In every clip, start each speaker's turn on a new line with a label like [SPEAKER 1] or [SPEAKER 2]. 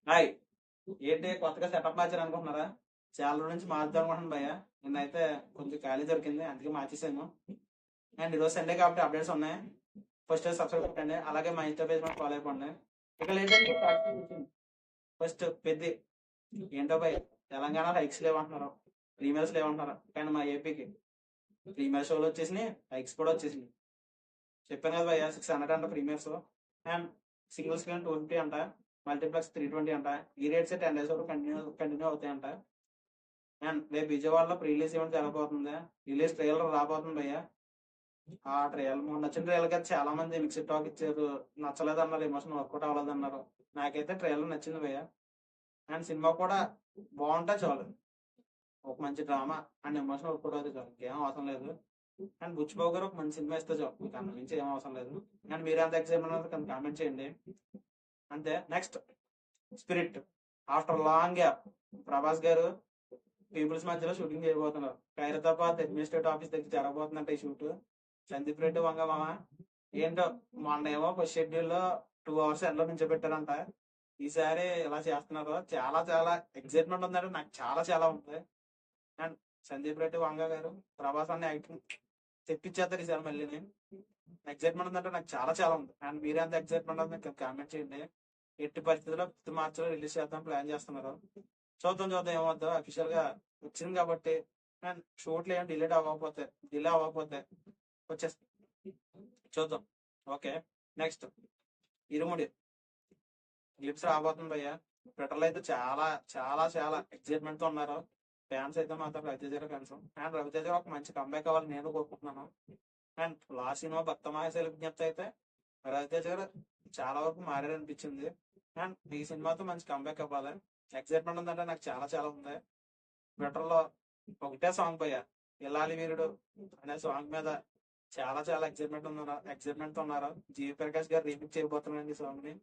[SPEAKER 1] Hi. ఏంటి కొత్తగా setup మార్చారు అనుకుంటున్నారా? చాలా రోజుల నుంచి మార్చుదాం అనుకుంటున్నాను భయ్య. నిన్నైతే కొంచెం ఖాళీ దొరికింది, అందుకే మార్చేసాను. అండ్ ఈరోజు సండే కాబట్టి అప్డేట్స్ ఉన్నాయి. ఫస్ట్ సబ్స్క్రైబ్ కొట్టండి, అలాగే మా ఇన్స్టా పేజ్ ఫాలో అయిపోండి. ఇక లేదంటే ఫస్ట్ పెద్ద ఏంటో భయ్య, తెలంగాణ హైక్స్ లేవంటున్నారు, ప్రీమియర్స్ లేవంటున్నారు, కానీ మా ఏపీకి ప్రీమియర్ షోలు వచ్చేసినాయి, హైక్స్ కూడా వచ్చేసినాయి. చెప్పాను కదా భయ్య, 600 అంట ప్రీమియర్స్. అండ్ సింగిల్ స్క్రీన్ 250 అంట, మల్టీప్లెక్స్ 320 అంట. ఈ రేట్స్ 10 డేస్ వరకు కంటిన్యూ అవుతాయంట. అండ్ రేపు విజయవాడలో ప్రీ రిలీజ్ ఈవెంట్ జరగబోతుంది. రిలీజ్ ట్రైలర్ రాబోతుంది భయ్య. ఆ ట్రైలర్ మొన్న నచ్చిన ట్రైలర్ కదా, చాలా మంది మిక్స్డ్ టాక్ ఇచ్చారు, నచ్చలేదు అన్నారు, ఎమోషన్ వర్కౌట్ అవ్వలేదు అన్నారు. నాకైతే ట్రైలర్ నచ్చింది భయ్య. అండ్ సినిమా కూడా బాగుంటే చాలు, ఒక మంచి డ్రామా అండ్ ఎమోషన్ వర్కౌట్ అవుతుంది చాలు, ఇంకేం అవసరం లేదు. అండ్ బుచ్చిబాబు గారు ఒక మంచి సినిమా ఇస్తే చాలు, మీకు అంత మించి ఏం అవసరం లేదు. అండ్ మీరు ఎంత ఎక్సైట్మెంట్ ఉన్నారు కానీ కామెంట్ చేయండి. అంతే. Next spirit. After long gap Prabhas గారు పీపుల్స్ మధ్యలో షూటింగ్ చేయబోతున్నారు. ఖైరతాబాద్ అడ్మినిస్ట్రేటివ్ ఆఫీస్ దగ్గర జరగబోతుందంట ఈ షూట్. సందీప్ రెడ్డి వంగ మామ ఏంటో, మొన్న ఏమో ఫస్ట్ షెడ్యూల్ లో 2 hours ఎండలో నుంచో పెట్టారంట. ఈసారి ఇలా చేస్తున్నారు, చాలా చాలా ఎక్సైట్మెంట్ ఉందంటే నాకు చాలా చాలా ఉంది. అండ్ సందీప్ రెడ్డి వంగ గారు ప్రభాస్ అన్న యాక్టింగ్ తెప్పించేస్తారు ఈసారి మళ్ళీ. ఎక్సైట్మెంట్ ఉందంటే నాకు చాలా చాలా ఉంది. అండ్ మీరెంత ఎక్సైట్మెంట్ ఉంది కామెంట్ చేయండి. ఎట్టి పరిస్థితుల్లో 5th March రిలీజ్ చేద్దాం ప్లాన్ చేస్తున్నారు. చూద్దాం చూద్దాం ఏమవుతుందో. అఫీషియల్ గా వచ్చింది కాబట్టి. అండ్ షూట్లు ఏం డిలే అవ్వకపోతే వచ్చేస్తాం, చూద్దాం. ఓకే. నెక్స్ట్ ఇరుముడి గ్లిప్స్ రాబోతుంది భయ్య. ట్విట్టర్ లో అయితే చాలా చాలా చాలా ఎక్సైట్మెంట్ తో ఉన్నారు ఫ్యాన్స్ అయితే మాత్రం, రవితేజ గారి ఫ్యాన్స్. అండ్ రవితేజ గారు ఒక మంచి కంబ్యాక్ అవ్వాలని నేను కోరుకుంటున్నాను. అండ్ లాస్ట్ సినిమా భక్త మహేశ్వరి విజ్ఞప్తి అయితే రవితేజ గారు చాలా వరకు మారారనిపించింది. అండ్ ఈ సినిమాతో మంచి కంబ్యాక్ అవ్వాలి. ఎక్సైట్మెంట్ ఉందంటే నాకు చాలా చాలా ఉంది. ట్విట్టర్ లో ఒకటే సాంగ్ పోయా, ఇల్లాలి వీరుడు అనే సాంగ్ మీద చాలా చాలా ఎక్సైట్మెంట్ తో ఉన్నారు. జీవి ప్రకాష్ గారు రీమిక్స్ చేయబోతున్నారు ఈ సాంగ్ ని.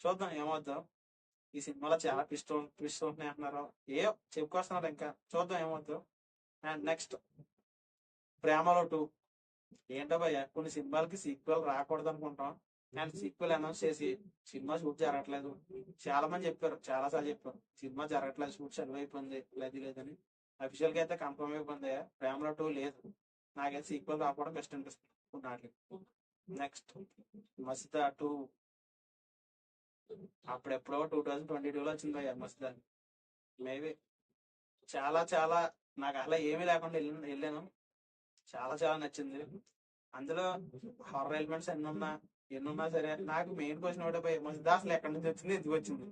[SPEAKER 1] చూద్దాం ఏమవుద్దాం. ఈ సినిమాలో చాలా ట్విస్ట్ ఉంటున్నాయి అంటున్నారు, ఏ చెప్పుకొస్తున్నారు, ఇంకా చూద్దాం ఏమవుద్దాం. అండ్ నెక్స్ట్ ప్రేమలో 2. ఏంటో భయ్య, కొన్ని సినిమాలకి సీక్వెల్ రాకూడదు అనుకుంటాం, అండ్ సీక్వెల్ అనౌన్స్ చేసి సినిమా షూట్ జరగట్లేదు. చాలా మంది చెప్పారు, చాలా సార్లు చెప్పారు సినిమా జరగట్లేదు, షూట్ చదువు అయిపోయింది, లేదని. అఫీషియల్ గా అయితే కన్ఫర్మ్ అయిపోయింది, ప్రేమలో 2 లేదు. నాకైతే సీక్వెల్ రాకపోవడం బెస్ట్ అనిపిస్తుంది నాటి. నెక్స్ట్ మస్తా 2. అప్పుడెప్పుడో 2022లో వచ్చింది భయ్య మస్తా. మేబీ చాలా చాలా నాకు అలా ఏమీ లేకుండా వెళ్ళాను, చాలా చాలా నచ్చింది. అందులో హారర్ ఎలిమెంట్స్ ఎన్నున్నా సరే, నాకు మెయిన్ క్వశ్చన్ ఒకటే పోయి మస్తు అసలు ఎక్కడి నుంచి వచ్చింది, ఎందుకు వచ్చింది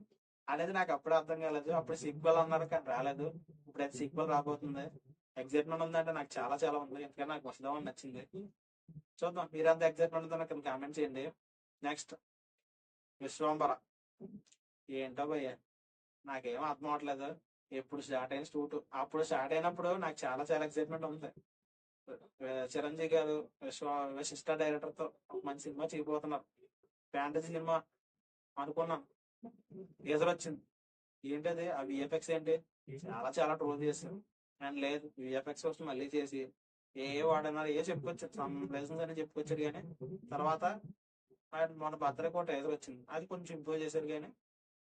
[SPEAKER 1] అనేది నాకు అప్పుడే అర్థం కాలేదు. అప్పుడు సీక్వెల్ అన్నారు కానీ రాలేదు, ఇప్పుడైతే సీక్వెల్ రాబోతుంది. ఎక్సైట్మెంట్ ఉందంటే నాకు చాలా చాలా ఉంది, ఎందుకంటే నాకు మస్తుదామని నచ్చింది. చూద్దాం మీరంతా ఎక్సైట్మెంట్ ఉందో నాకు కామెంట్ చేయండి. నెక్స్ట్ విశ్వంబర. ఏంటో భయ్య, నాకేం అర్థం అవట్లేదు. ఎప్పుడు స్టార్ట్ అయిన షూట్, అప్పుడు స్టార్ట్ అయినప్పుడు నాకు చాలా చాలా ఎక్సైట్మెంట్ ఉంది. చిరంజీవి గారు విశిష్ట డైరెక్టర్ తో మంచి సినిమా చేయబోతున్నారు. ఫ్యాంటసీ సినిమా అనుకున్నాను, టీజర్ వచ్చింది. ఏంటది ఆ విఎఫ్ఎక్స్ ఏంటి, చాలా చాలా ట్రోల్ చేశారు. అండ్ లేదు, విఎఫ్ఎక్స్ కోసం మళ్ళీ చేసి వాడన్నారు, చెప్పుకొచ్చారు, సమ్ లెసన్స్ అని చెప్పుకొచ్చారు. కానీ తర్వాత మన బర్త్డే కూడా టీజర్ వచ్చింది, అది కొంచెం ఇంప్రూవ్ చేశారు. కానీ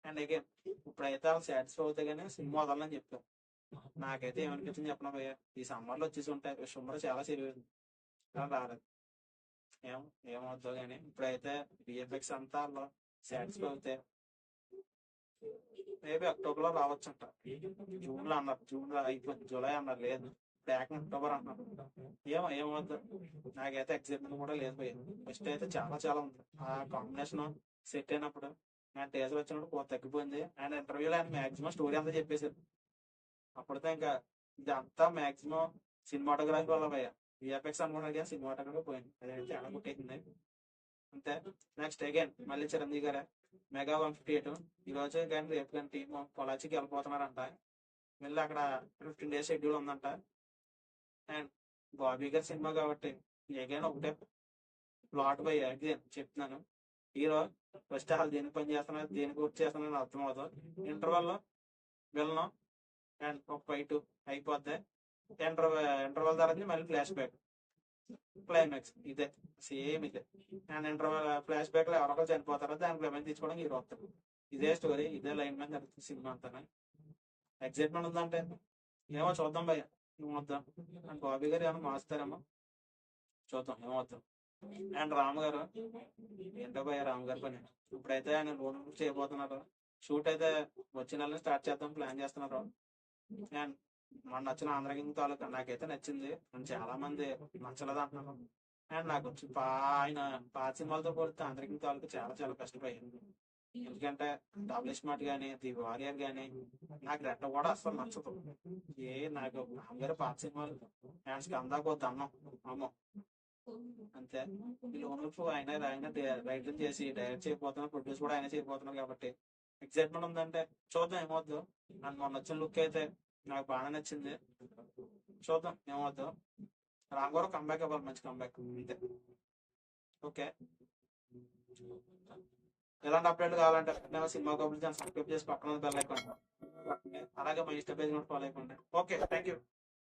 [SPEAKER 1] అండ్ అగైన్ ఇప్పుడైతే వాళ్ళు సాటిస్ఫై అవుతాయి, కానీ సినిమా వదలని చెప్పారు. నాకైతే ఏమనిపించింది చెప్పిన భయ్య, ఈ సమ్మర్ లో వచ్చేసి ఉంటాయి, విశ్వంబర చాలా serious కానీ రాలేదు. ఏం ఏమవుతుందో కానీ ఇప్పుడైతే విఎఫ్ఎక్స్ అంతా సాటిస్ఫై అవుతాయి. మేబీ అక్టోబర్ లో రావచ్చంట. జూన్ లో అన్నారు, జూన్ లో అయిపోయింది, జూలై అన్నారు, లేదు బ్యాక్ అక్టోబర్ అన్నారు. ఏమవుతుంది. నాకైతే ఎక్సైట్మెంట్ కూడా లేదు భయ్య. ఫస్ట్ అయితే చాలా చాలా ఉంది, ఆ కాంబినేషన్ సెట్ అయినప్పుడు. నేను టీజర్ వచ్చినప్పుడు కొంత తగ్గిపోయింది. అండ్ ఇంటర్వ్యూలో ఆయన మాక్సిమం స్టోరీ అంతా చెప్పేశారు. అప్పుడైతే ఇంకా ఇదంతా మాక్సిమం సినిమాటోగ్రఫీ వల్ల భయ్య. విఎఫ్ఎక్స్ అనుకున్నారు కానీ సినిమాటోగ్రఫీ పోయింది, అదైతే చాలా కొట్టేసింది. అంతే. నెక్స్ట్ అగైన్ మళ్ళీ చిరంజీవి గారే మెగా 158. ఈ రోజు కానీ రేపు కానీ టీమ్ పొలాచికి వెళ్ళిపోతున్నారంట. మళ్ళీ అక్కడ 15 days షెడ్యూల్ ఉందంట. అండ్ బాబీ గారి సినిమా కాబట్టి అగైన్ ఒకటే ప్లాట్ బై అగైన్ చెప్తున్నాను. హీరో ఫస్ట్ వాళ్ళు దేనికి పని చేస్తున్నారు, దేనికి వర్క్ చేస్తున్నారు అర్థం అవుతుంది. ఇంటర్వెల్ లో వెళ్ళను అండ్ ఒక ఫైట్ అయిపోద్ది. ఇంటర్వెల్ తర్వాత మళ్ళీ ఫ్లాష్ బ్యాక్, క్లైమాక్స్ ఇదే, సేమ్ ఇదే. అండ్ ఇంటర్వెల్ ఫ్లాష్ బ్యాక్ లో ఎవరొకరు చనిపోతారో దానికి రెవెన్యూ తీసుకోవడానికి హీరో వస్తారు. ఇదే స్టోరీ, ఇదే లైన్ మీద జరుగుతుంది సినిమా అంతా. ఎక్సైట్మెంట్ ఉందంటే ఏమో చూద్దాం భయ్య, ఏమవుద్దాం. అండ్ బాబీ గారు ఏమైనా మార్చుతారేమో, చూద్దాం ఏమవుతాం. అండ్ రామ్ గారు, ఏంటో భయ్య రామ్ గారి పని. ఇప్పుడైతే ఆయన లోన్ చేయబోతున్నారు. షూట్ అయితే వచ్చే నెల స్టార్ట్ చేద్దాం ప్లాన్ చేస్తున్నారు. అండ్ మన నచ్చిన ఆంధ్రకింగ్ తాలూకా నాకైతే నచ్చింది, అండ్ చాలా మంది నచ్చలేదు అంటున్నారు. అండ్ నాకు వచ్చి ఆయన పాత సినిమాలతో పోలిస్తే ఆంధ్రకింగ్ తాలూకా చాలా చాలా కష్టపోయింది. ఎందుకంటే డబుల్ స్మార్ట్ గానీ, ది వారియర్ గానీ, నాకు రెట్ట కూడా అసలు నచ్చదు. నాకు అందరూ పాత సినిమాలు అండ్ స్కందాకు అన్నం అమ్మో అంతే. ఈ లోనల్స్ ఆయన రైటర్ చేసి డైరెక్ట్ చేయబోతున్నారు, ప్రొడ్యూస్ కూడా ఆయన చేయబోతున్నారు కాబట్టి ఎక్సైట్మెంట్ ఉందంటే చూద్దాం ఏమవుద్దు. అండ్ మొన్న వచ్చిన లుక్ అయితే నాకు బాగా నచ్చింది, చూద్దాం ఏమవుద్దు. రామ్ గారు కంబ్యాక్ ఇవ్వాలి, మంచి కంబ్యాక్ అంతే. ఓకే, ఎలాంటి అప్డేట్ కావాలంటే సినిమా కబుర్లు సబ్స్క్రైబ్ చేసి పక్కన బెల్ ఐకాన్ అలాగే మా ఇన్స్టా పేజ్ కూడా ఫాలో అయిపోండి. Okay, thank you.